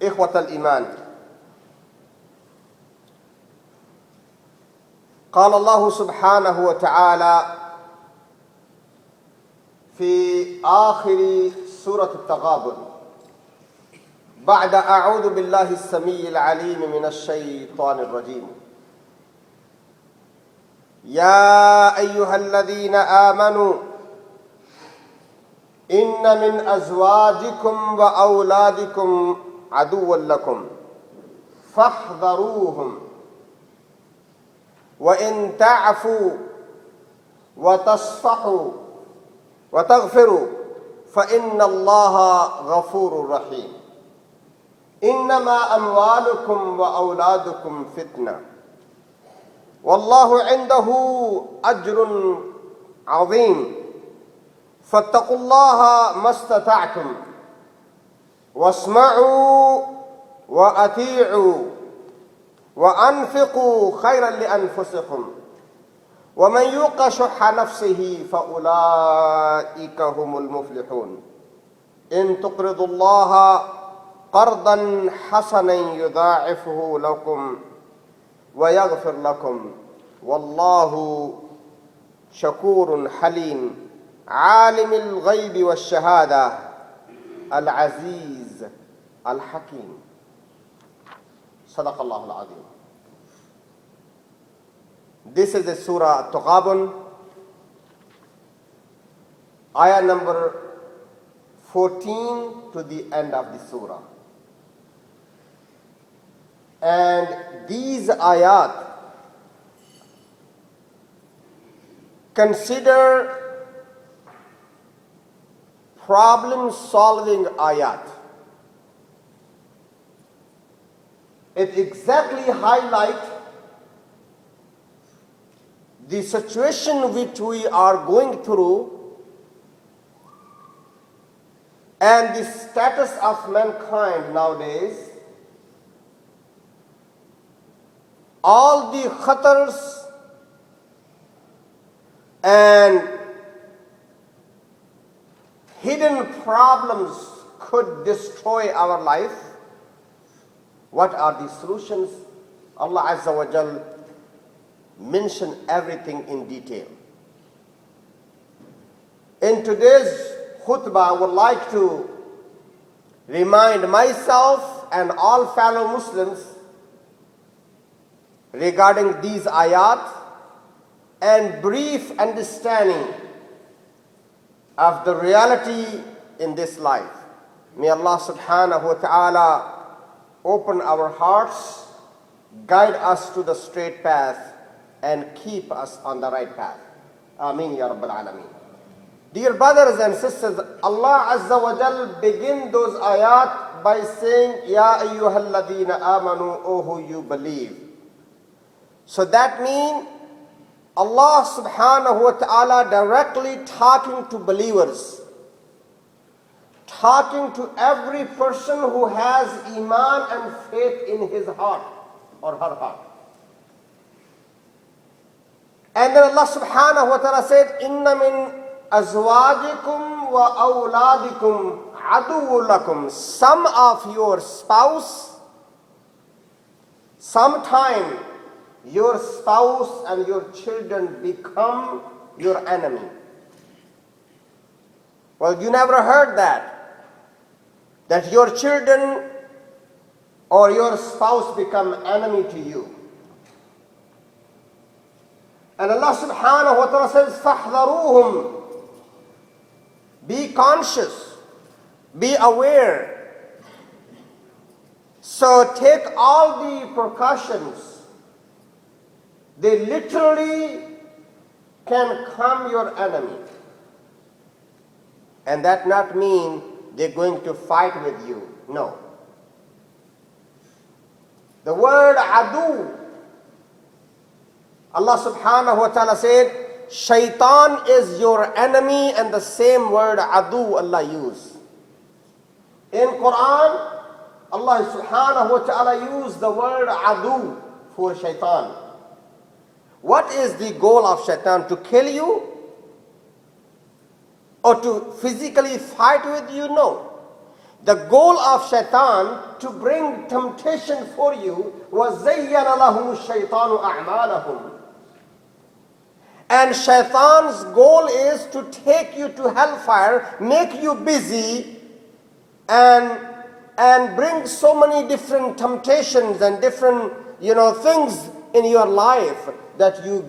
إخوة الإيمان، قال الله سبحانه وتعالى في آخر سورة التغابن بعد أعوذ بالله السميع العليم من الشيطان الرجيم: يا أيها الذين آمنوا إن من أزواجكم وأولادكم عدوا لكم فاحذروهم وإن تعفوا وتصفحوا وتغفروا فإن الله غفور رحيم. إنما أموالكم وأولادكم فتنة والله عنده أجر عظيم فاتقوا الله ما استطعتم واسمعوا وأطيعوا وأنفقوا خيرا لأنفسكم ومن يوق شح نفسه فأولئك هم المفلحون. إن تقرضوا الله قرضا حسنا يضاعفه لكم ويغفر لكم والله شكور حليم عالم الغيب والشهادة العزيز الحكيم. صدق الله العظيم. This is the Surah AtTaghabun, ayah number 14 to the end of the surah. And these ayat consider problem-solving ayat. It exactly highlights the situation which we are going through and the status of mankind nowadays, all the khatars and hidden problems could destroy our life. What are the solutions? Allah Azza wa Jal mention everything in detail. In today's khutbah, I would like to remind myself and all fellow Muslims regarding these ayat and brief understanding of the reality in this life. May Allah subhanahu wa ta'ala open our hearts, guide us to the straight path and keep us on the right path. Ameen ya Rabbal Alameen. Dear brothers and sisters, Allah Azza wa Jal begin those ayat by saying, Ya ayyuhalladhina amanu, O who you believe. So that means Allah subhanahu wa ta'ala directly talking to believers, talking to every person who has iman and faith in his heart or her heart. And then Allah subhanahu wa ta'ala said, Inna min azwajikum wa awladikum aduwwun lakum. Some of your spouse, sometime your spouse and your children become your enemy. Well, you never heard that your children or your spouse become enemy to you. And Allah subhanahu wa ta'ala says, فَاحْذَرُوهُمْ. Be conscious, be aware. So take all the precautions. They literally can come your enemy. And that not mean they're going to fight with you. No. The word adu, Allah subhanahu wa ta'ala said, Shaitan is your enemy, and the same word adu Allah used. In Quran, Allah subhanahu wa ta'ala used the word adu for Shaitan. What is the goal of Shaitan? To kill you? Or to physically fight with you? No. The goal of shaitan to bring temptation for you was زَيَّنَ لَهُمُ الشَّيْطَانُ أَعْمَالَهُم. And shaitan's goal is to take you to hellfire, make you busy, and bring so many different temptations and different things in your life that you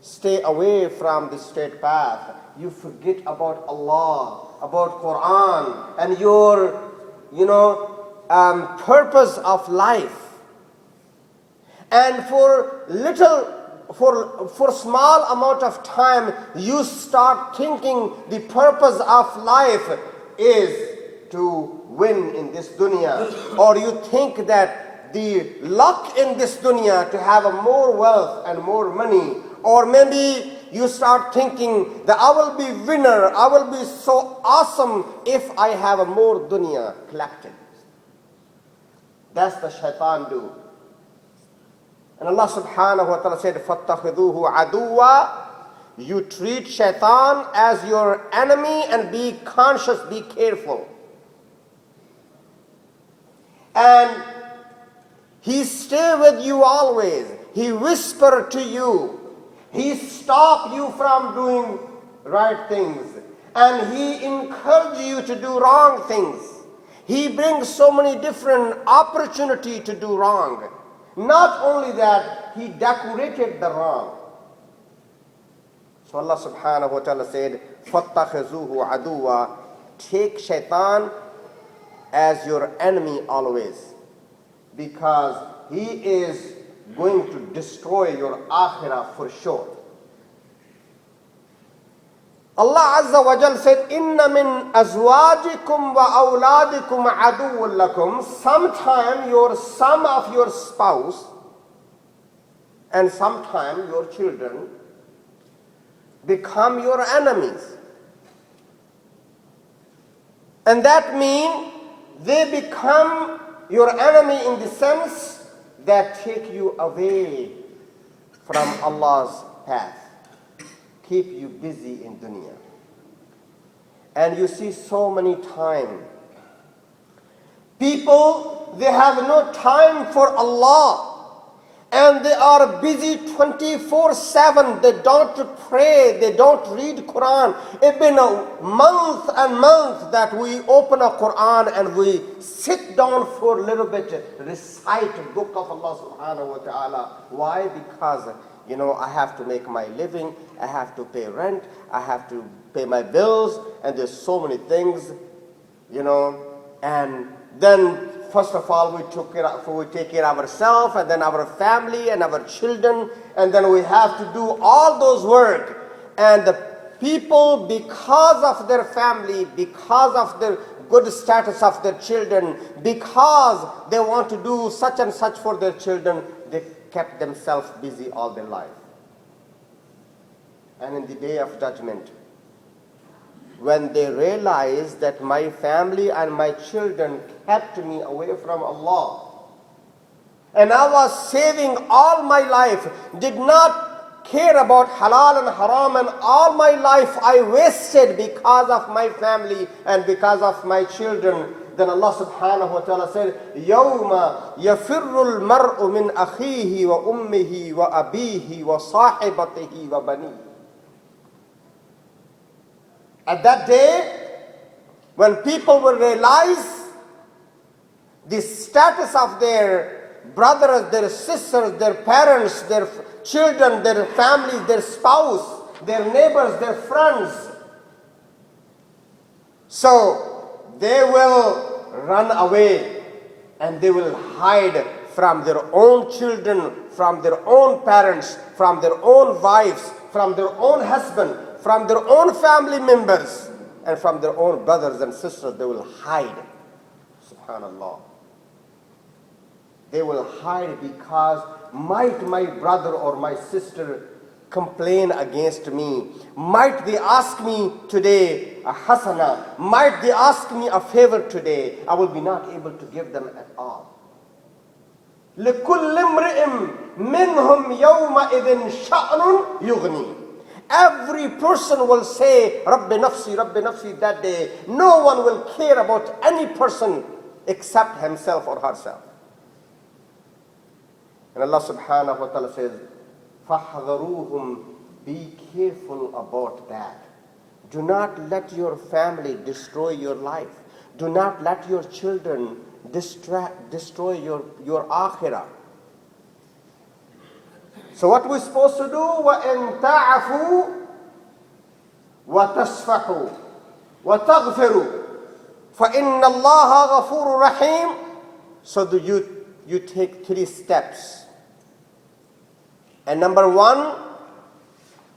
stay away from the straight path. You forget about Allah, about Quran, and your purpose of life. And for small amount of time, you start thinking the purpose of life is to win in this dunya, or you think that the luck in this dunya to have a more wealth and more money, or maybe you start thinking that I will be winner, I will be so awesome if I have a more dunya collected. That's the shaitan do. And Allah subhanahu wa ta'ala said, فَاتَّخِذُوهُ عَدُوًّا. You treat shaitan as your enemy and be conscious, be careful. And he stay with you always. He whisper to you. He stop you from doing right things. And he encourage you to do wrong things. He brings so many different opportunity to do wrong. Not only that, he decorated the wrong. So Allah subhanahu wa ta'ala said, فَاتَّخِذُوهُ عَدُوًّا. Take shaitan as your enemy always, because he is going to destroy your akhirah for sure. Allah Azza wa Jal said, Inna min azwajikum wa awladikum aduwwun lakum. Sometime some of your spouse and sometime your children become your enemies. And that means they become your enemy in the sense that take you away from Allah's path, keep you busy in dunya. And you see so many times, people, they have no time for Allah. And they are busy 24/7. They don't pray. They don't read Quran. It's been a month and month that we open a Quran and we sit down for a little bit, recite the book of Allah subhanahu wa ta'ala. Why? Because, I have to make my living. I have to pay rent. I have to pay my bills. And there's so many things, And then first of all, we take care of ourselves, and then our family and our children, and then we have to do all those work. And the people, because of their family, because of the good status of their children, because they want to do such and such for their children, they kept themselves busy all their life. And in the day of judgment, when they realize that my family and my children kept me away from Allah, and I was saving all my life, did not care about halal and haram, and all my life I wasted because of my family and because of my children, then Allah subhanahu wa ta'ala said, يَوْمَ يَفِرُّ الْمَرْءُ مِنْ أَخِيهِ وَأُمِّهِ وَأَبِيهِ وَصَاحِبَتِهِ وَبَنِيهِ. At that day, when people will realize the status of their brothers, their sisters, their parents, their children, their families, their spouse, their neighbors, their friends, so they will run away and they will hide from their own children, from their own parents, from their own wives, from their own husband, from their own family members, and from their own brothers and sisters. They will hide. Subhanallah. They will hide because might my brother or my sister complain against me? Might they ask me today a hasana? Might they ask me a favor today? I will be not able to give them at all. لِكُلِّ امْرِئٍ مِّنْهُمْ يَوْمَئِذٍ شَأْنٌ يُغْنِي. Every person will say, Rabbi nafsi that day. No one will care about any person except himself or herself. And Allah subhanahu wa ta'ala says, فَاحْذَرُوهُمْ, be careful about that. Do not let your family destroy your life. Do not let your children destroy your akhirah. So what we're supposed to do? وَإِن تَعْفُوا وَتَصْفَحُوا وَتَغْفِرُوا فَإِنَّ اللَّهَ غَفُورٌ رَحِيمٌ. So you take 3 steps. And number 1,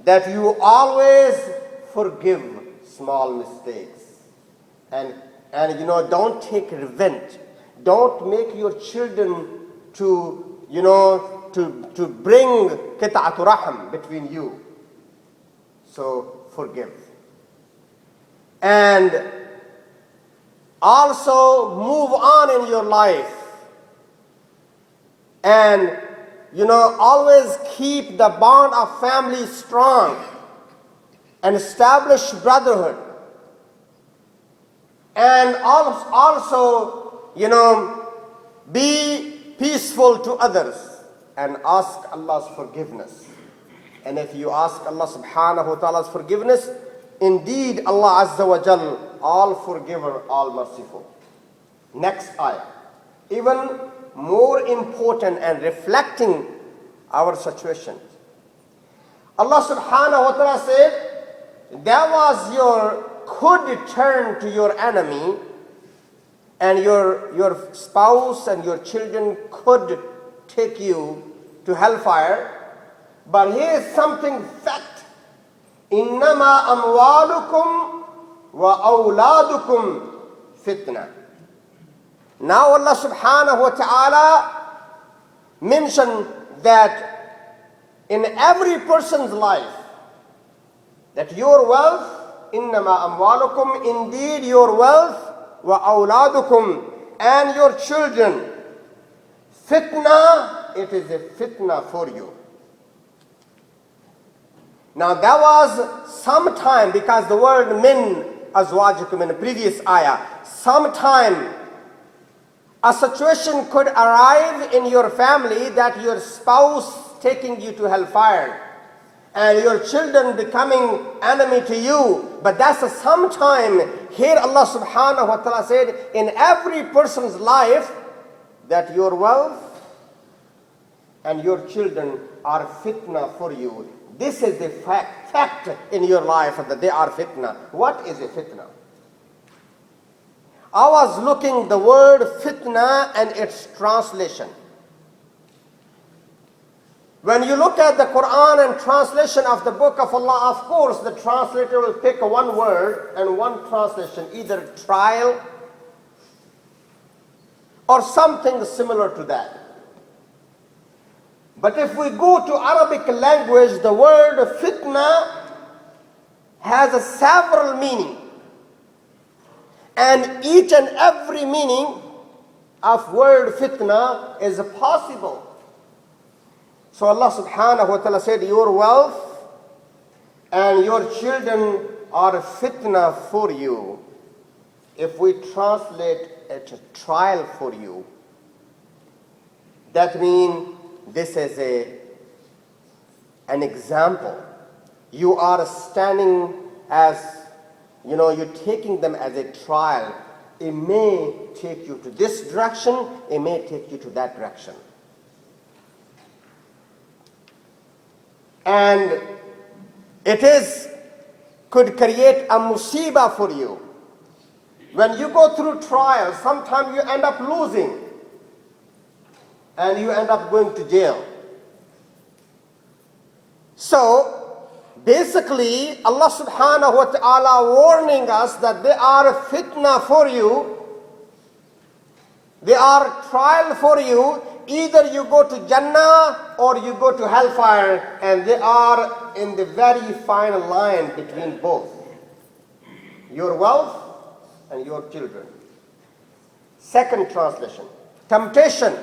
that you always forgive small mistakes. And don't take revenge. Don't make your children to bring qit'atu rahim between you. So forgive. And also move on in your life. And always keep the bond of family strong and establish brotherhood. And also, be peaceful to others and ask Allah's forgiveness. And if you ask Allah subhanahu wa ta'ala's forgiveness, indeed Allah Azza wa Jal, all forgiver, all merciful. Next ayah. Even more important and reflecting our situation. Allah subhanahu wa ta'ala said, could turn to your enemy, and your spouse and your children could take you to hellfire. But here's something fact. إِنَّمَا أَمْوَالُكُمْ وَأَوْلَادُكُمْ fitna. Now Allah subhanahu wa ta'ala mentioned that in every person's life, that your wealth, إِنَّمَا أَمْوَالُكُمْ, indeed your wealth, وَأَوْلَادُكُمْ, and your children, fitna, it is a fitna for you. Now that was sometime, because the word min azwajikum in the previous ayah, sometime a situation could arrive in your family that your spouse taking you to hellfire and your children becoming enemy to you. But that's a sometime. Here Allah subhanahu wa ta'ala said, in every person's life, that your wealth and your children are fitna for you. This is the fact in your life that they are fitna. What is a fitna? I was looking the word fitna and its translation. When you look at the Quran and translation of the book of Allah, of course the translator will pick one word and one translation, either trial or something similar to that. But if we go to Arabic language, the word fitna has a several meaning. And each and every meaning of word fitna is possible. So Allah subhanahu wa ta'ala said, your wealth and your children are fitna for you. If we translate it, a trial for you, that means this is an example. You are standing as, you're taking them as a trial. It may take you to this direction, it may take you to that direction. And could create a musibah for you. When you go through trials, sometimes you end up losing. And you end up going to jail. So, basically, Allah subhanahu wa ta'ala warning us that they are fitna for you. They are trial for you. Either you go to Jannah or you go to hellfire, and they are in the very fine line between both. Your wealth and your children. Second translation, temptation.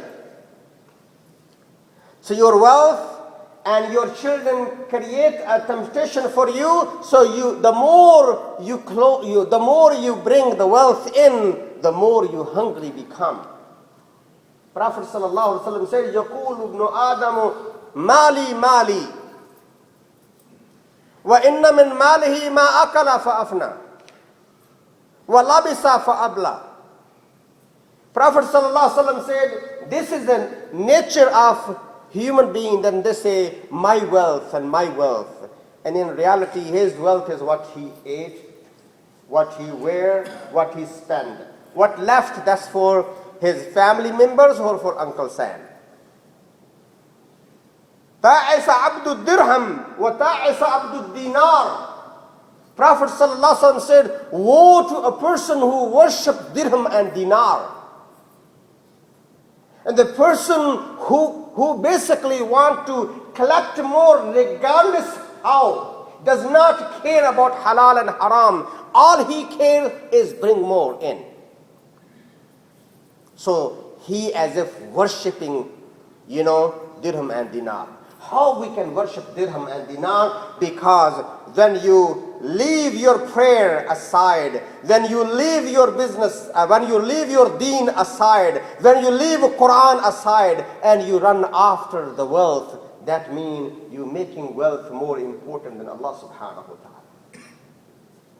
So your wealth and your children create a temptation for you, so the more you bring the wealth in, the more you hungry become. Prophet sallallahu alaihi wasallam said, "Yaqulu ibn Adam, mali mali, wa inna min malihi ma akala fa afna, wa labisa fa abla." Prophet sallallahu alaihi wasallam said, this is the nature of human being. Then they say, my wealth and my wealth. And in reality, his wealth is what he ate, what he wear, what he spent. What left, that's for his family members or for Uncle Sam. Ta'isa abdu dirham wa ta'isa abdu dinar. Prophet sallallahu alaihi wasallam said, woe to a person who worships dirham and dinar. And the person who basically want to collect more regardless how, does not care about halal and haram. All he cares is bring more in. So he as if worshipping, dirham and dinar. How we can worship dirham and dinar? Because when you leave your prayer aside, when you leave your business, when you leave your deen aside, when you leave Quran aside, and you run after the wealth, that means you making wealth more important than Allah subhanahu wa ta'ala.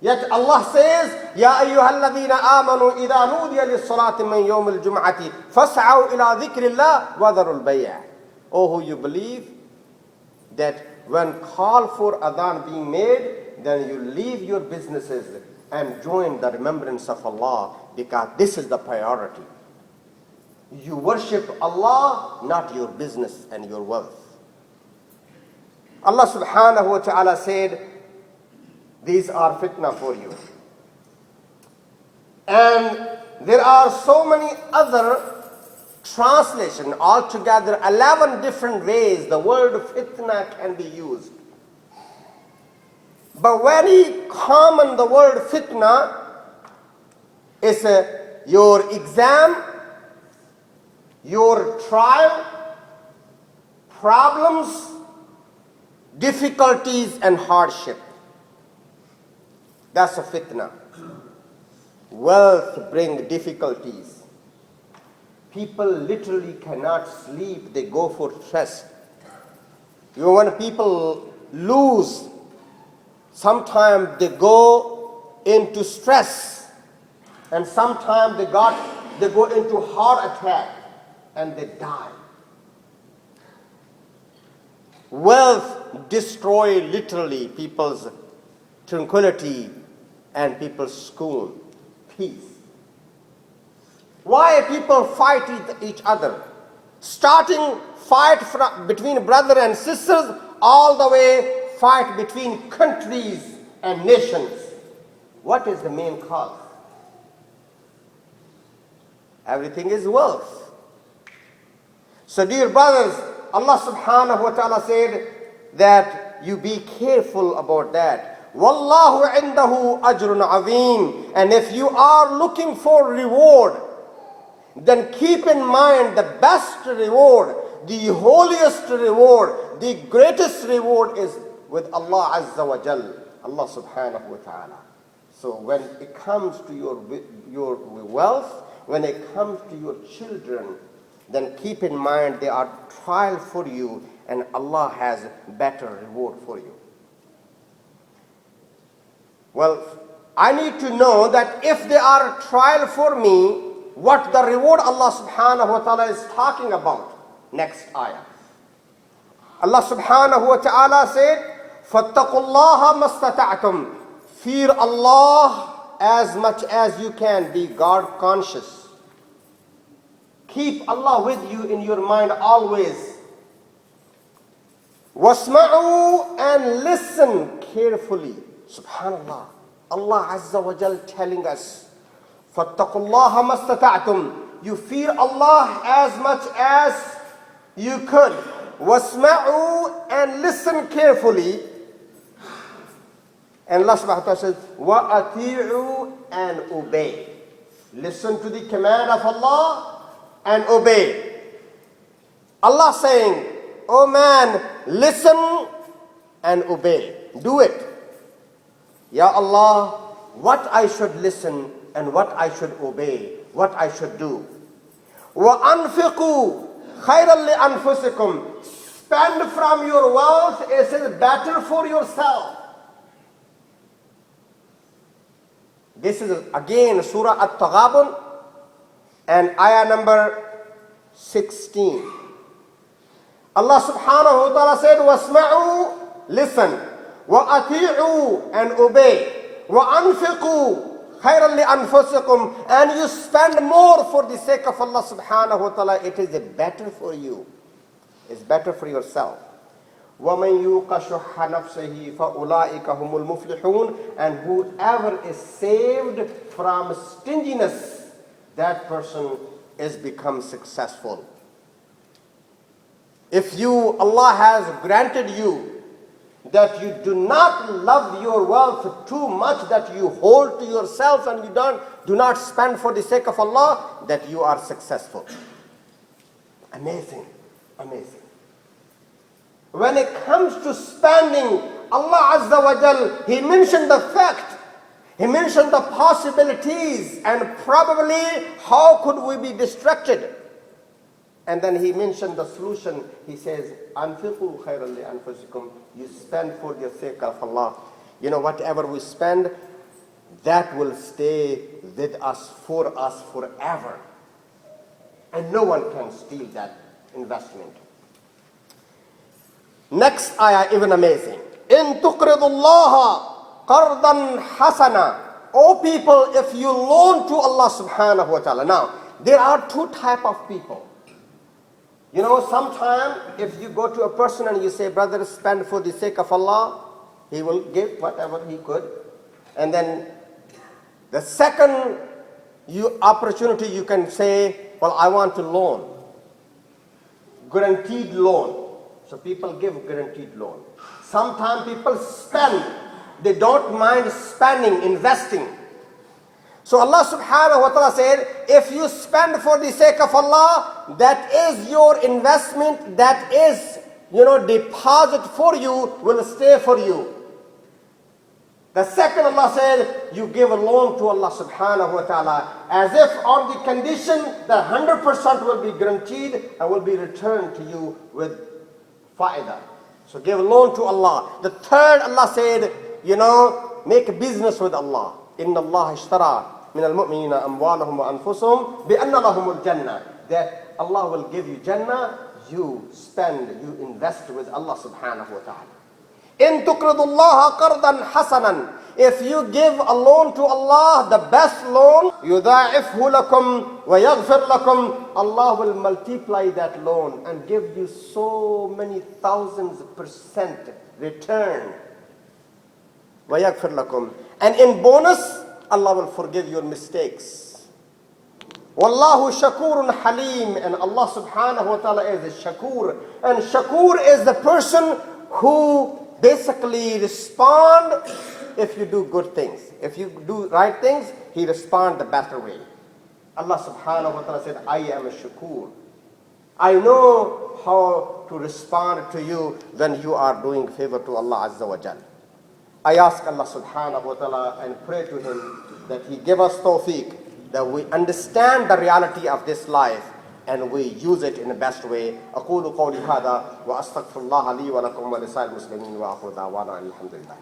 Yet Allah says, Ya ayyuhalladhina amanu idha nudiya lis-salati min yawm al-jum'ati fas'aw ila dhikrillah wa dharul bay'. Oh, who you believe that when call for adhan being made, then you leave your businesses and join the remembrance of Allah, because this is the priority. You worship Allah, not your business and your wealth. Allah subhanahu wa ta'ala said, these are fitna for you. And there are so many other translations, altogether 11 different ways the word fitna can be used. But very common, the word fitna is your exam, your trial, problems, difficulties and hardship. That's a fitna. Wealth brings difficulties. People literally cannot sleep, they go for stress. When people lose, sometimes they go into stress, and sometimes they go into heart attack and they die. Wealth destroys literally people's tranquility and people's school, peace. Why people fight each other? Starting fight between brother and sisters, all the way fight between countries and nations. What is the main cause? Everything is wealth. So dear brothers, Allah subhanahu wa ta'ala said that you be careful about that. Wallahu indahu ajrun azim. And if you are looking for reward, then keep in mind the best reward, the holiest reward, the greatest reward is with Allah Azza wa Jal, Allah subhanahu wa ta'ala. So when it comes to your wealth, when it comes to your children, then keep in mind they are trial for you, and Allah has better reward for you. Well, I need to know that if they are trial for me, what the reward Allah subhanahu wa ta'ala is talking about. Next ayah. Allah subhanahu wa ta'ala said, فَاتَّقُوا اللَّهَ مَسْتَطَعْتُمْ. Fear Allah as much as you can. Be God conscious. Keep Allah with you in your mind always. وَاسْمَعُوا, and listen carefully. Subhanallah. Allah Azza wa Jal telling us, فَاتَّقُوا اللَّهَ مَسْتَطَعْتُمْ. You fear Allah as much as you could. وَاسْمَعُوا, and listen carefully. And Allah subhanahu wa ta'ala says, وَأَطِيعُوا, and obey. Listen to the command of Allah and obey. Allah saying, O man, listen and obey. Do it. Ya Allah, what I should listen and what I should obey, what I should do. وَأَنْفِقُوا خَيْرًا لِأَنفُسِكُمْ. Spend from your wealth, it is better for yourself. This is again Surah AtTaghabun and ayah number 16. Allah subhanahu wa ta'ala said, وَاسْمَعُوا, listen, وَأَطِيعُوا, and obey, وَأَنْفِقُوا خَيْرًا لِأَنفُسِكُمْ, and you spend more for the sake of Allah subhanahu wa ta'ala. It is better for you. It's better for yourself. وَمَنْ يُوقَ شُحَّ نَفْسِهِ فَأُولَٰئِكَ هُمُ الْمُفْلِحُونَ. And whoever is saved from stinginess, that person is become successful. If Allah has granted you that you do not love your wealth too much, that you hold to yourself and you do not spend for the sake of Allah, that you are successful. Amazing, amazing. When it comes to spending, Allah Azza wa Jal, He mentioned the fact, He mentioned the possibilities, and probably how could we be distracted. And then He mentioned the solution. He says, أَنْفِقُوا خَيْرًا لِأَنفُسِكُمْ. You spend for the sake of Allah. You know, whatever we spend, that will stay with us, for us forever. And no one can steal that investment. Next ayah, even amazing. إِن تُقْرِضُوا اللَّهَ قَرْضًا حَسَنًا. O people, if you loan to Allah subhanahu wa ta'ala. Now, there are two types of people. You know, sometimes if you go to a person and you say, brother, spend for the sake of Allah, he will give whatever he could. And then the second opportunity, you can say, well, I want to loan. Guaranteed loan. So people give guaranteed loan. Sometimes people spend. They don't mind spending, investing. So Allah subhanahu wa ta'ala said, if you spend for the sake of Allah, that is your investment, that is, deposit for you, will stay for you. The second, Allah said, you give a loan to Allah subhanahu wa ta'ala, as if on the condition that 100% will be guaranteed and will be returned to you with fa'idah. So give a loan to Allah. The third, Allah said, make a business with Allah. Inna Allah ishtara min al-mu'minina amwalahum wa anfusahum bi'anna lahumul jannah. That Allah will give you Jannah, you spend, you invest with Allah subhanahu wa ta'ala. In tuqridullaha qardan hasanan. If you give a loan to Allah, the best loan, yudha'ifhu lakum wa yaghfir lakum, Allah will multiply that loan and give you so many thousands % return. Wa yaghfir lakum. And in bonus, Allah will forgive your mistakes. Wallahu shakurun halim. And Allah subhanahu wa ta'ala is a shakur. And shakur is the person who basically respond if you do good things. If you do right things, He responds the better way. Allah subhanahu wa ta'ala said, I am a shakur. I know how to respond to you when you are doing favor to Allah Azza wa Jal. I ask Allah subhanahu wa ta'ala and pray to Him that He give us tawfiq, that we understand the reality of this life and we use it in the best way. أقول قولي هذا وأستغفر الله لي ولكم ولسائر المسلمين وآخر دعوانا الحمد لله.